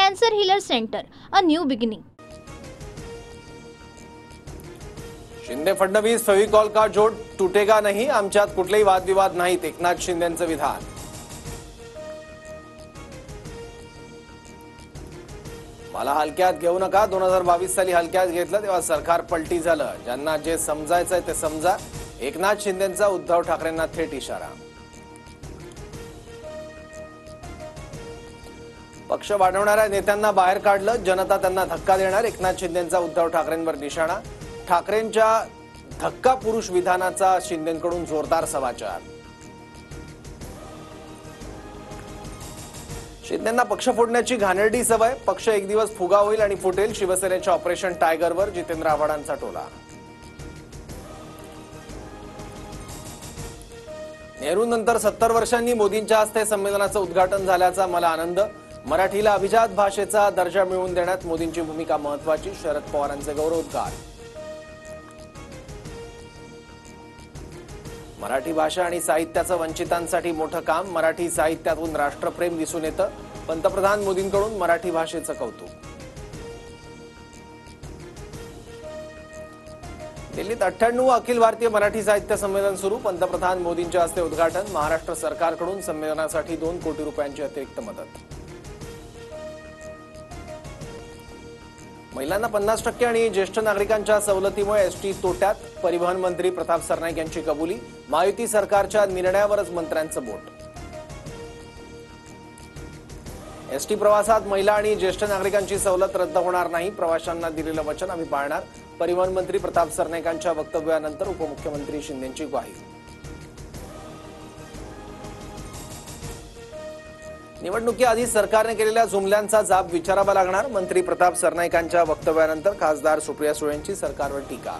Cancer Healer Center, a new beginning. Shinde Fadnavis Fevicol का जोड तुटेगा नहीं, आमच्यात कुठलेही वादविवाद नाहीत, एकनाथ शिंदेंचं विधान. मला हलक्यात घेऊ नका. 2022 साली हलक्यात घेतलं तेव्हा सरकार पलटी झालं. ज्यांना जे समजायचंय ते समजा. एकनाथ शिंदेंचा उद्धव ठाकरेंना थेट इशारा. पक्ष वाढवणाऱ्या नेत्यांना बाहेर काढलं, जनता त्यांना धक्का देणार. एकनाथ शिंदेंचा उद्धव ठाकरेंवर निशाणा. ठाकरेंच्या धक्का पुरुष विधानाचा शिंदेंकडून जोरदार समाचार. शिंदेंना पक्ष फोडण्याची घाणेरडी सवय. पक्ष एक दिवस फुगा होईल आणि फुटेल. शिवसेनेच्या ऑपरेशन टायगरवर जितेंद्र आव्हाडांचा टोला. नेहरूंनंतर 70 वर्षांनी मोदींच्या हस्ते संमेलनाचं उद्घाटन झाल्याचा मला आनंद. मराठीला अभिजात भाषेचा दर्जा मिळवून देण्यात मोदींची भूमिका महत्वाची. शरद पवारांचे गौरवोद्गार. मराठी भाषा आणि साहित्याचं वंचितांसाठी मोठं काम. मराठी साहित्यातून राष्ट्रप्रेम दिसून येतं. पंतप्रधान मोदींकडून मराठी भाषेचं कौतुक. दिल्लीत 98 अखिल भारतीय मराठी साहित्य संमेलन सुरू. पंतप्रधान मोदींच्या हस्ते उद्घाटन. महाराष्ट्र सरकारकडून संमेलनासाठी 2 कोटी रुपयांची अतिरिक्त मदत. महिलांना 50% आणि ज्येष्ठ नागरिकांच्या सवलतीमुळे एसटी तोट्यात. परिवहन मंत्री प्रताप सरनाईक यांची कबुली. महायुती सरकारच्या निर्णयावरच मंत्र्यांचं बोट. एसटी प्रवासात महिला आणि ज्येष्ठ नागरिकांची सवलत रद्द होणार नाही. प्रवाशांना दिलेलं वचन आम्ही पाळणार. परिवहन मंत्री प्रताप सरनाईकांच्या वक्तव्यानंतर उपमुख्यमंत्री शिंदेंची ग्वाही. निवडणुकीआधी सरकारने केलेल्या जुमल्यांचा जाब विचारावा लागणार. मंत्री प्रताप सरनाईकांच्या वक्तव्यानंतर खासदार सुप्रिया सुळेंची सरकारवर टीका.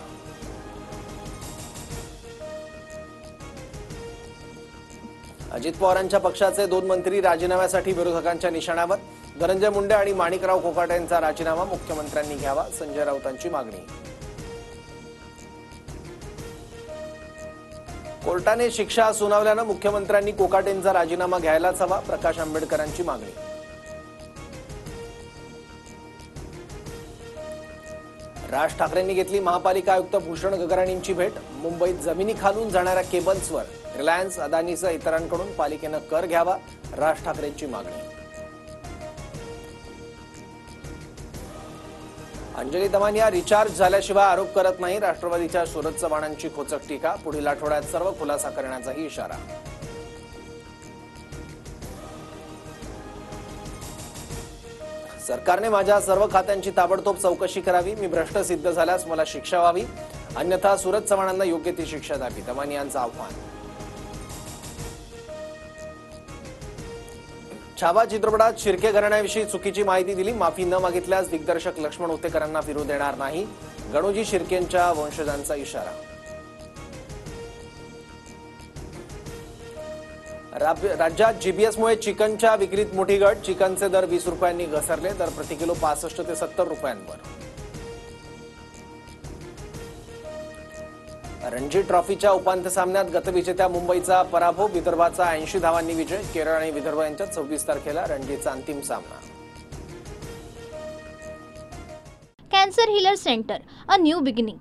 अजित पवारांच्या पक्षाचे 2 मंत्री राजीनाम्यासाठी विरोधकांच्या निशाण्यावर. धनंजय मुंडे आणि माणिकराव कोकाटे यांचा राजीनामा मुख्यमंत्र्यांनी घ्यावा. संजय राऊतांची मागणी. कोर्टाने शिक्षा सुनावल्यानं मुख्यमंत्र्यांनी कोकाटेंचा राजीनामा घ्यायलाच हवा. प्रकाश आंबेडकरांची मागणी. राज ठाकरेंनी घेतली महापालिका आयुक्त भूषण गगराणींची भेट. मुंबईत जमिनीखालून जाणाऱ्या केबल्सवर रिलायन्स, अदानीसह इतरांकडून पालिकेनं कर घ्यावा. राज ठाकरेंची मागणी. अंजली दमानिया रिचार्ज झाल्याशिवाय आरोप करत नाही. राष्ट्रवादीच्या शरद चव्हाणांची खोचक टीका. पुढील आठवड्यात सर्व खुलासा करण्याचाही इशारा. सरकारने माझ्या सर्व खात्यांची ताबडतोब चौकशी करावी. मी भ्रष्ट सिद्ध झाल्यास मला शिक्षा व्हावी, अन्यथा शरद चव्हाणांना योग्य ती शिक्षा द्यावी. दमानियांचं आव्हान. छावा चित्रपटात शिर्के घराण्याविषयी चुकीची माहिती दिली. माफी न मागितल्यास दिग्दर्शक लक्ष्मण उत्तेकरांना फिरू देणार नाही. गणोजी शिर्केंच्या वंशजांचा इशारा. राज्यात जीपीएसमुळे चिकनच्या विक्रीत मोठी घट. चिकनचे दर 20 रुपयांनी घसरले. दर प्रति किलो 65 ते 70 रुपयांवर. रणजी ट्रॉफीच्या उपांत्य सामन्यात गतविजेत्या मुंबईचा पराभव. विदर्भाचा 80 धावांनी विजय. केरळ आणि विदर्भ यांच्यात 26 तारखेला रणजीचा अंतिम सामना. Cancer Healer Center, a new beginning.